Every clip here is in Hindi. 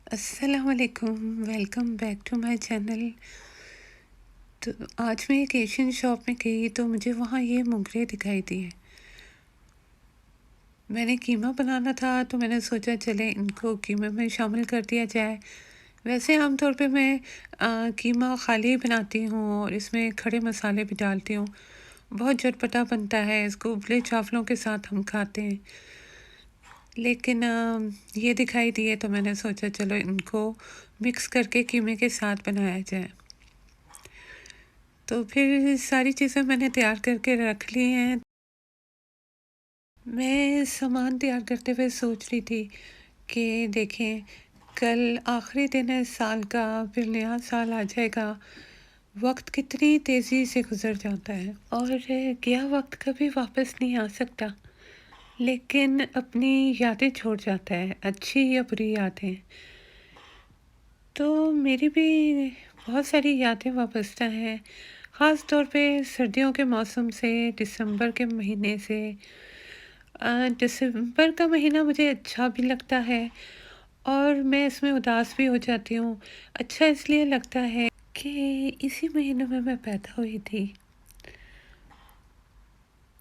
अस्सलामुअलैकुम, welcome back to my channel. तो आज मैं एक एशियन शॉप में गई तो मुझे वहाँ ये मोगरे दिखाई दिए। मैंने कीमा बनाना था तो मैंने सोचा चले इनको कीमे में शामिल कर दिया जाए। वैसे आमतौर पे मैं कीमा खाली ही बनाती हूँ और इसमें खड़े मसाले भी डालती हूँ। बहुत चटपटा बनता है, इसको उबले चावलों के साथ हम खाते हैं। लेकिन ये दिखाई दिए तो मैंने सोचा चलो इनको मिक्स करके कीमे के साथ बनाया जाए। तो फिर सारी चीज़ें मैंने तैयार करके रख ली हैं। मैं सामान तैयार करते हुए सोच रही थी कि देखें, कल आखिरी दिन है साल का, फिर नया साल आ जाएगा। वक्त कितनी तेज़ी से गुजर जाता है और गया वक्त कभी वापस नहीं आ सकता, लेकिन अपनी यादें छोड़ जाता है, अच्छी या बुरी यादें। तो मेरी भी बहुत सारी यादें वाबस्ता हैं, ख़ास तौर पे सर्दियों के मौसम से, दिसंबर के महीने से। दिसंबर का महीना मुझे अच्छा भी लगता है और मैं इसमें उदास भी हो जाती हूँ। अच्छा इसलिए लगता है कि इसी महीने में मैं पैदा हुई थी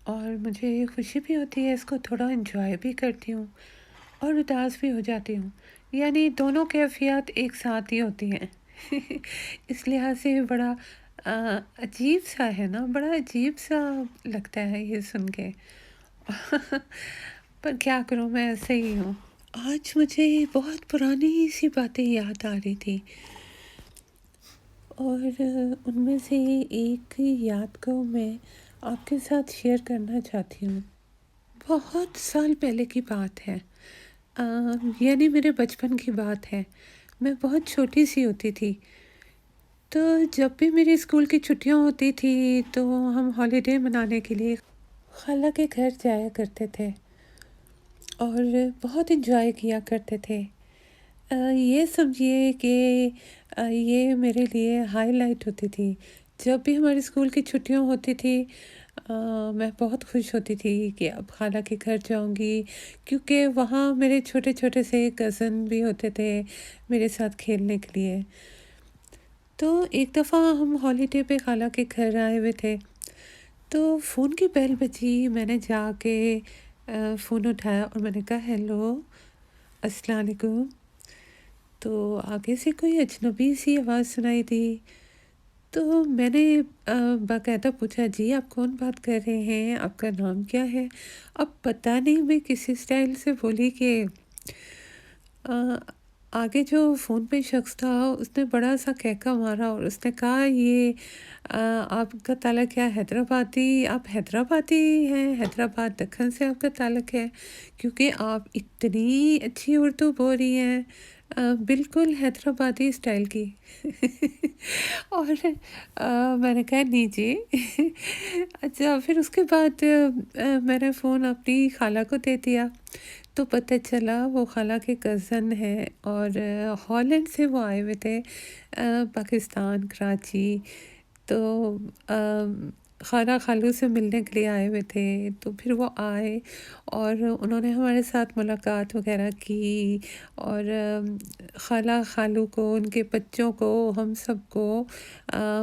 और मुझे खुशी भी होती है, इसको थोड़ा एंजॉय भी करती हूँ और उदास भी हो जाती हूँ। यानी दोनों कैफ़ियत एक साथ ही होती हैं। इस लिहाज से बड़ा अजीब-सा है ना, बड़ा अजीब-सा लगता है ये सुन के। पर क्या करूँ, मैं ऐसे ही हूँ। आज मुझे बहुत पुरानी सी बातें याद आ रही थी और उनमें से एक याद को मैं आपके साथ शेयर करना चाहती हूँ। बहुत साल पहले की बात है, अ, यानी मेरे बचपन की बात है। मैं बहुत छोटी सी होती थी। तो जब भी मेरी स्कूल की छुट्टियां होती थी तो हम हॉलीडे मनाने के लिए खाला के घर जाया करते थे और बहुत इन्जॉय किया करते थे। ये समझिए कि ये मेरे लिए हाईलाइट होती थी। जब भी हमारी स्कूल की छुट्टियां होती थी, मैं बहुत खुश होती थी कि अब खाला के घर जाऊंगी, क्योंकि वहाँ मेरे छोटे छोटे से कज़न भी होते थे मेरे साथ खेलने के लिए। तो एक दफ़ा हम हॉलीडे पे खाला के घर आए हुए थे, तो फ़ोन की बेल बजी। मैंने जाके फ़ोन उठाया और मैंने कहा हेलो, अस्सलाम वालेकुम। तो आगे से कोई अजनबी सी आवाज़ सुनाई दी। तो मैंने बाकायदा पूछा, जी आप कौन बात कर रहे हैं, आपका नाम क्या है? अब पता नहीं मैं किस स्टाइल से बोली कि अ, आगे जो फ़ोन पे शख्स था उसने बड़ा सा कहका मारा और उसने कहा, ये आपका ताल्लुक क्या हैदराबादी, आप हैदराबादी हैं, हैदराबाद दक्खन से आपका ताल्लुक है, क्योंकि आप इतनी अच्छी उर्दू बोल रही हैं, बिल्कुल हैदराबादी स्टाइल की। और मैंने कहा नहीं जी। अच्छा, फिर उसके बाद मैंने फ़ोन अपनी खाला को दे दिया। तो पता चला वो खाला के कज़न हैं और हॉलैंड से वो आए हुए थे, पाकिस्तान, कराची। तो खाला खालू से मिलने के लिए आए हुए थे। तो फिर वो आए और उन्होंने हमारे साथ मुलाकात वगैरह की और खाला खालू को, उनके बच्चों को, हम सबको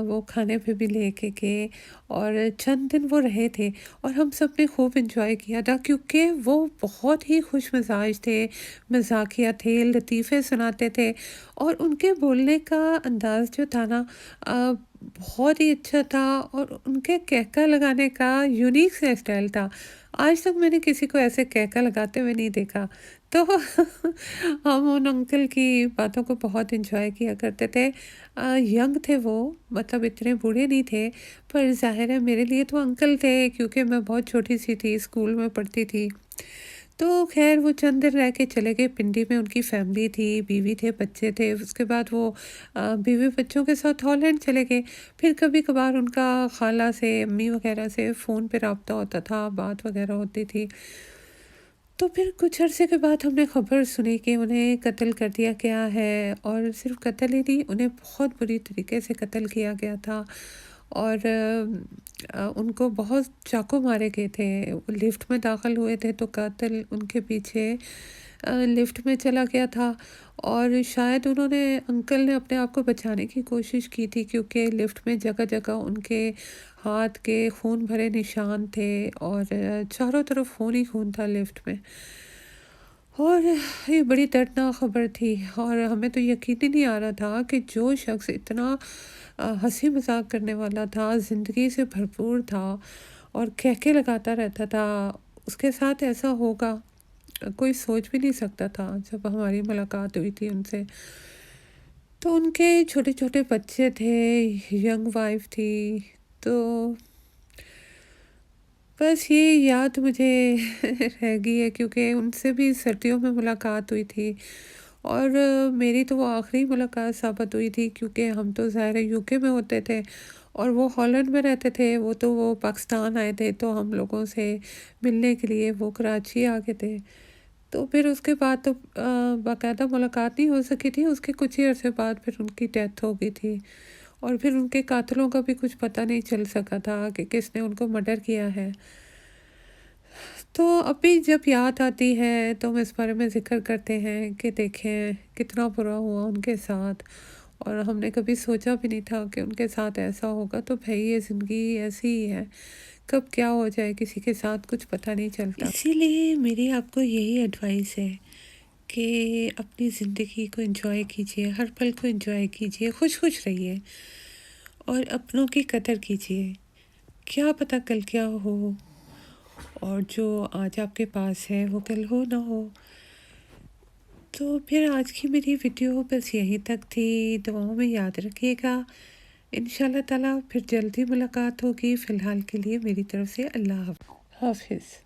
वो खाने पे भी लेके गए और चंद दिन वो रहे थे और हम सब ने खूब एंजॉय किया था, क्योंकि वो बहुत ही खुश मिजाज थे, मजाकिया थे, लतीफ़े सुनाते थे और उनके बोलने का अंदाज़ जो था ना, बहुत ही अच्छा था और उनके कहका लगाने का यूनिक सा स्टाइल था। आज तक मैंने किसी को ऐसे कहका लगाते हुए नहीं देखा। तो हम उन अंकल की बातों को बहुत एंजॉय किया करते थे। यंग थे वो, मतलब इतने बूढ़े नहीं थे, पर ज़ाहिर है मेरे लिए तो अंकल थे, क्योंकि मैं बहुत छोटी सी थी, स्कूल में पढ़ती थी। तो खैर वो चंद दिन रह के चले गए। पिंडी में उनकी फैमिली थी, बीवी थे, बच्चे थे। उसके बाद वो बीवी बच्चों के साथ हॉलैंड चले गए। फिर कभी कभार उनका खाला से, अम्मी वगैरह से फ़ोन पे रब्ता होता था, बात वगैरह होती थी। तो फिर कुछ अरसे के बाद हमने खबर सुनी कि उन्हें कत्ल कर दिया गया है और सिर्फ कत्ल ही नहीं, उन्हें बहुत बुरी तरीके से कत्ल किया गया था और उनको बहुत चाकू मारे गए थे। वो लिफ्ट में दाखिल हुए थे तो कातिल उनके पीछे लिफ्ट में चला गया था और शायद उन्होंने अंकल ने अपने आप को बचाने की कोशिश की थी, क्योंकि लिफ्ट में जगह जगह उनके हाथ के खून भरे निशान थे और चारों तरफ खून ही खून था लिफ्ट में। और ये बड़ी दर्दनाक खबर थी और हमें तो यकीन ही नहीं आ रहा था कि जो शख्स इतना हंसी मजाक करने वाला था, ज़िंदगी से भरपूर था और कहके लगाता रहता था, उसके साथ ऐसा होगा कोई सोच भी नहीं सकता था। जब हमारी मुलाकात हुई थी उनसे, तो उनके छोटे छोटे बच्चे थे, यंग वाइफ थी। तो बस ये याद मुझे रह गई है, क्योंकि उनसे भी सर्दियों में मुलाकात हुई थी और मेरी तो वो आखिरी मुलाकात साबित हुई थी, क्योंकि हम तो ज़ाहिर है यूके में होते थे और वो हॉलैंड में रहते थे। वो पाकिस्तान आए थे, तो हम लोगों से मिलने के लिए वो कराची आ गए थे। तो फिर उसके बाद तो बाकायदा मुलाकात नहीं हो सकी थी। उसके कुछ ही अरसे बाद फिर उनकी डेथ हो गई थी और फिर उनके कातलों का भी कुछ पता नहीं चल सका था कि किसने उनको मर्डर किया है। तो अभी जब याद आती है तो हम इस बारे में ज़िक्र करते हैं कि देखें कितना बुरा हुआ उनके साथ, और हमने कभी सोचा भी नहीं था कि उनके साथ ऐसा होगा। तो भाई ये ज़िंदगी ऐसी ही है, कब क्या हो जाए किसी के साथ कुछ पता नहीं चलता। इसीलिए मेरी आपको यही एडवाइस है कि अपनी ज़िंदगी को एंजॉय कीजिए, हर पल को एंजॉय कीजिए, खुश खुश रहिए और अपनों की कदर कीजिए। क्या पता कल क्या हो, और जो आज आपके पास है वो कल हो ना हो। तो फिर आज की मेरी वीडियो बस यहीं तक थी। दुआओं में याद रखिएगा। इंशाल्लाह ताला फिर जल्दी मुलाकात होगी। फ़िलहाल के लिए मेरी तरफ से अल्लाह हाफ़िज़।